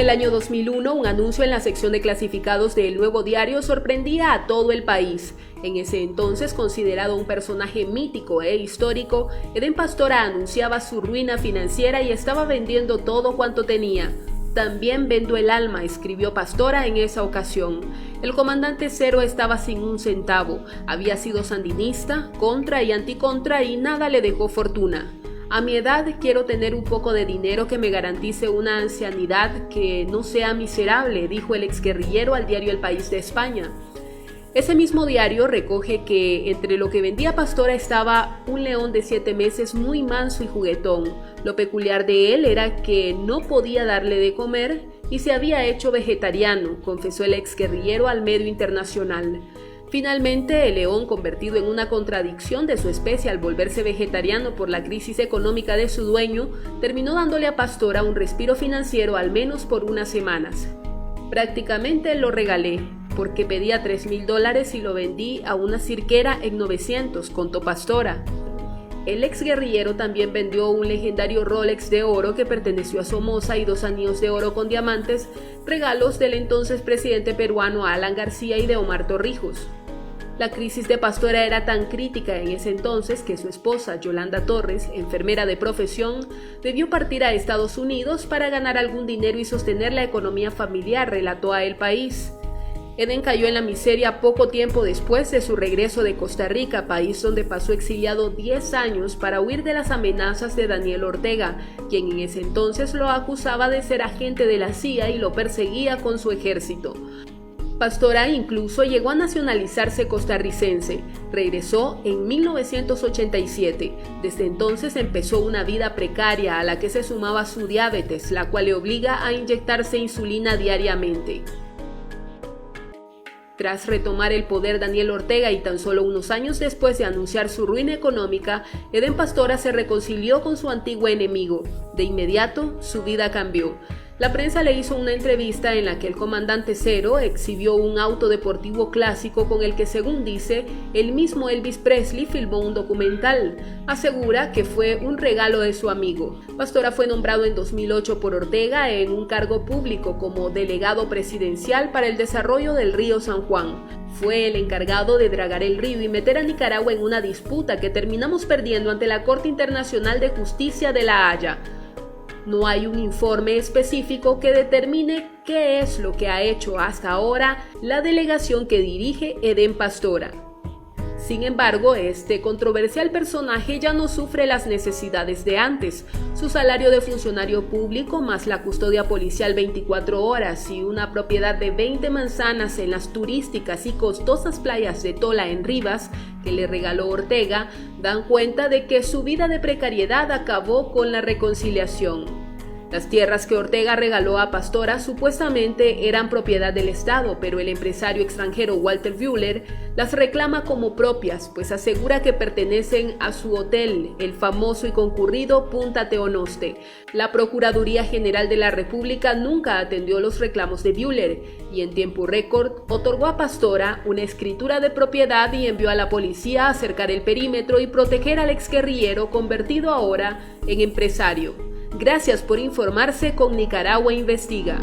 el año 2001, un anuncio en la sección de clasificados de El Nuevo Diario sorprendía a todo el país. En ese entonces considerado un personaje mítico e histórico, Eden Pastora anunciaba su ruina financiera y estaba vendiendo todo cuanto tenía. También vendo el alma, escribió Pastora en esa ocasión. El comandante Cero estaba sin un centavo, había sido sandinista, contra y anticontra y nada le dejó fortuna. A mi edad quiero tener un poco de dinero que me garantice una ancianidad que no sea miserable, dijo el exguerrillero al diario El País de España. Ese mismo diario recoge que entre lo que vendía Pastora estaba un león de 7 meses muy manso y juguetón. Lo peculiar de él era que no podía darle de comer y se había hecho vegetariano, confesó el exguerrillero al medio internacional. Finalmente, el león, convertido en una contradicción de su especie al volverse vegetariano por la crisis económica de su dueño, terminó dándole a Pastora un respiro financiero al menos por unas semanas. Prácticamente lo regalé, porque pedía $3,000 y lo vendí a una cirquera en 900, contó Pastora. El exguerrillero también vendió un legendario Rolex de oro que perteneció a Somoza y 2 anillos de oro con diamantes, regalos del entonces presidente peruano Alan García y de Omar Torrijos. La crisis de Pastora era tan crítica en ese entonces que su esposa, Yolanda Torres, enfermera de profesión, debió partir a Estados Unidos para ganar algún dinero y sostener la economía familiar, relató a El País. Eden cayó en la miseria poco tiempo después de su regreso de Costa Rica, país donde pasó exiliado 10 años para huir de las amenazas de Daniel Ortega, quien en ese entonces lo acusaba de ser agente de la CIA y lo perseguía con su ejército. Pastora incluso llegó a nacionalizarse costarricense. Regresó en 1987. Desde entonces empezó una vida precaria a la que se sumaba su diabetes, la cual le obliga a inyectarse insulina diariamente. Tras retomar el poder Daniel Ortega y tan solo unos años después de anunciar su ruina económica, Eden Pastora se reconcilió con su antiguo enemigo. De inmediato, su vida cambió. La prensa le hizo una entrevista en la que el comandante Cero exhibió un auto deportivo clásico con el que, según dice, el mismo Elvis Presley filmó un documental. Asegura que fue un regalo de su amigo. Pastora fue nombrado en 2008 por Ortega en un cargo público como delegado presidencial para el desarrollo del río San Juan. Fue el encargado de dragar el río y meter a Nicaragua en una disputa que terminamos perdiendo ante la Corte Internacional de Justicia de La Haya. No hay un informe específico que determine qué es lo que ha hecho hasta ahora la delegación que dirige Eden Pastora. Sin embargo, este controversial personaje ya no sufre las necesidades de antes. Su salario de funcionario público más la custodia policial 24 horas y una propiedad de 20 manzanas en las turísticas y costosas playas de Tola en Rivas que le regaló Ortega dan cuenta de que su vida de precariedad acabó con la reconciliación. Las tierras que Ortega regaló a Pastora supuestamente eran propiedad del Estado, pero el empresario extranjero Walter Buehler las reclama como propias, pues asegura que pertenecen a su hotel, el famoso y concurrido Punta Teonoste. La Procuraduría General de la República nunca atendió los reclamos de Buehler y en tiempo récord otorgó a Pastora una escritura de propiedad y envió a la policía a cercar el perímetro y proteger al exguerrillero convertido ahora en empresario. Gracias por informarse con Nicaragua Investiga.